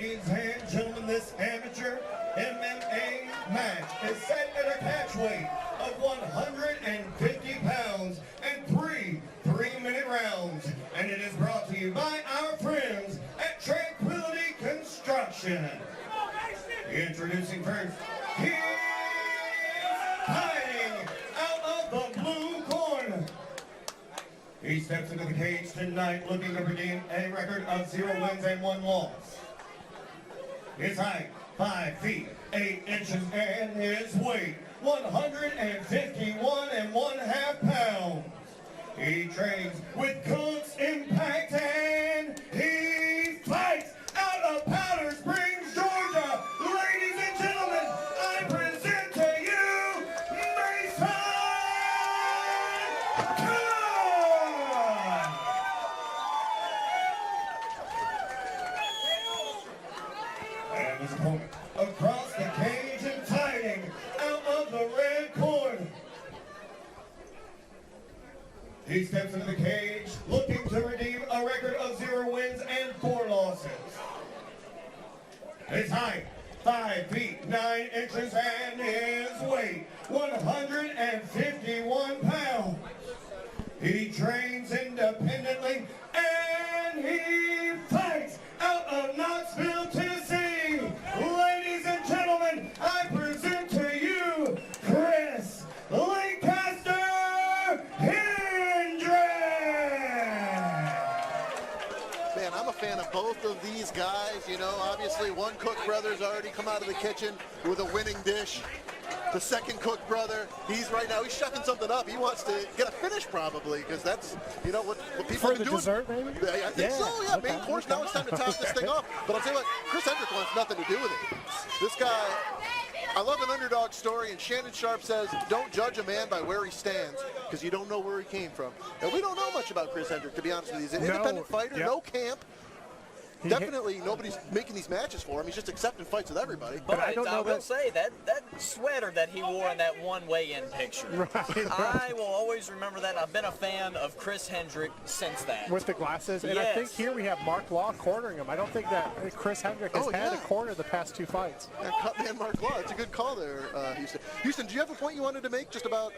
Ladies and gentlemen, this amateur MMA match is set at a catch weight of 150 pounds and 3 3-minute rounds. And it is brought to you by our friends at Tranquility Construction. Introducing first, he is fighting out of the blue corner. He steps into the cage tonight looking to redeem a record of 0 wins and 1 loss. His height, 5 feet, 8 inches, and his weight, 151 1/2 pounds. He trains with Cook's Impact and he fights out of Powder Springs, Georgia. Ladies and gentlemen, I present to you, Mason Cook! And his opponent across the cage and fighting out of the red corner. He steps into the cage looking to redeem a record of 0 wins and 4 losses. His height, 5 feet, 9 inches, and his weight, 151 pounds. He trains independently and he fights out of Knoxville, Tennessee. Ladies and gentlemen, I present to you Chris Lancaster Hendrick. Man, I'm a fan of both of these guys. You know, obviously one Cook brother's already come out of the kitchen with a winning dish. The second Cook brother, he's shucking something up. He wants to get a finish probably, because that's, you know, what people have been doing. For the dessert, maybe? I think so, yeah. Okay. Main course, now it's time to top this thing off. But I'll tell you what, Chris Hendrick wants nothing to do with it. This guy, I love an underdog story, and Shannon Sharp says, don't judge a man by where he stands, because you don't know where he came from. And we don't know much about Chris Hendrick, to be honest with you. He's an independent fighter, no camp. Definitely nobody's making these matches for him. He's just accepting fights with everybody. But I will say that sweater that he wore in that one weigh-in picture, right. I will always remember that. I've been a fan of Chris Hendrick since that. With the glasses. And yes. I think here we have Mark Law cornering him. I don't think that Chris Hendrick has had a corner the past 2 fights. Yeah, cut man Mark Law. It's a good call there, Houston. Houston, do you have a point you wanted to make just about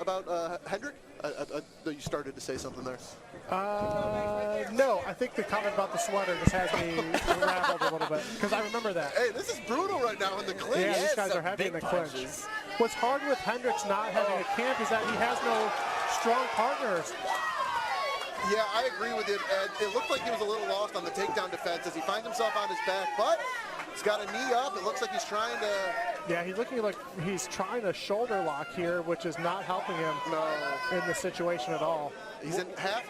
Hendrick? You started to say something there. No, I think the comment about the sweater just has me rattled a little bit, because I remember that. Hey, this is brutal right now in the clinch. Yeah, these guys are heavy in the clinch. What's hard with Hendricks not having a camp is that he has no strong partners. Yeah, I agree with you, Ed. It looked like he was a little lost on the takedown defense as he finds himself on his back, but he's got a knee up. It looks like he's trying to... Yeah, he's looking like he's trying to shoulder lock here, which is not helping him in the situation at all. He's in half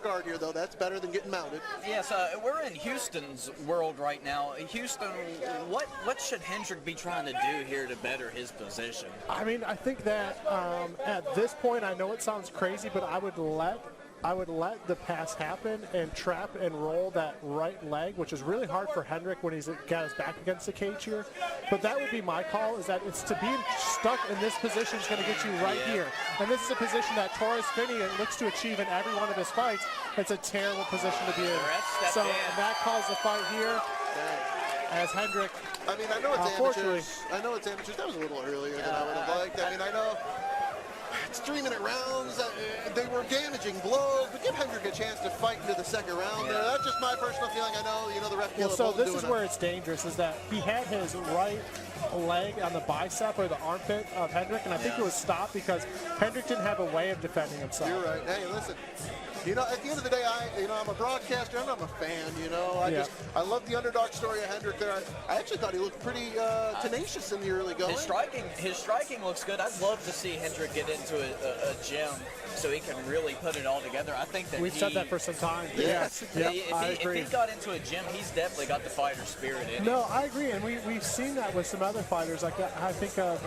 guard here, though. That's better than getting mounted. Yes, we're in Houston's world right now. Houston, what should Hendrick be trying to do here to better his position? I mean, I think that at this point, I know it sounds crazy, but I would let the pass happen and trap and roll that right leg, which is really hard for Hendrick when he's got his back against the cage here. But that would be my call, is that it's to be stuck in this position is going to get you right here. And this is a position that Torres Finney looks to achieve in every one of his fights. It's a terrible position to be in. So that calls the fight here as Hendrick. I mean, I know it's amateurs. I know it's amateurs. That was a little earlier than I would have liked. I mean, I know it's 3-minute rounds. They were damaging blows, but give Hendrick a chance to fight into the second round. That's just my personal feeling. I know, the ref. Well, so this is where it's dangerous, is that he had his right leg on the bicep or the armpit of Hendrick, and I think it was stopped because Hendrick didn't have a way of defending himself. You're right. Hey, listen. At the end of the day, I'm a broadcaster and I'm a fan. I love the underdog story of Hendrick there. I actually thought he looked pretty tenacious in the early going. His striking looks good. I'd love to see Hendrick get into a gym so he can really put it all together. I think that we've said that for some time. Yes. If he got into a gym, he's definitely got the fighter spirit in him. No, I agree, and we've seen that with some other fighters. Like I think of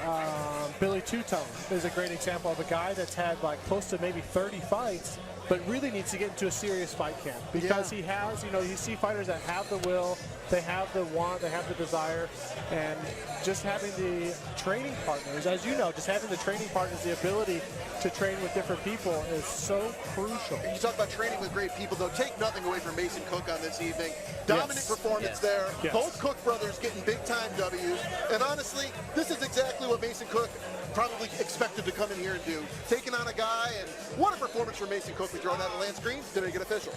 Billy Two-Tone is a great example of a guy that's had like close to maybe 30 fights. but really needs to get into a serious fight camp because he has, you see fighters that have the will, they have the want, they have the desire, and just having the training partners, as you know, just having the training partners, the ability to train with different people is so crucial. You talk about training with great people, though. Take nothing away from Mason Cook on this evening. Dominant performance there. Yes. Both Cook brothers getting big-time W's. And honestly, this is exactly what Mason Cook probably expected to come in here and do. Taking on a guy, and what a performance from Mason Cook. We throw that to Lance Green to make it official.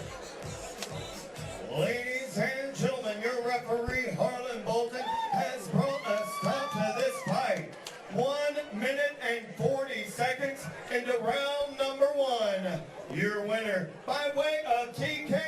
Ladies and gentlemen, your referee, Harlan Bolton, has brought a stop to this fight. 1 minute and 40 seconds into round number 1. Your winner by way of TK.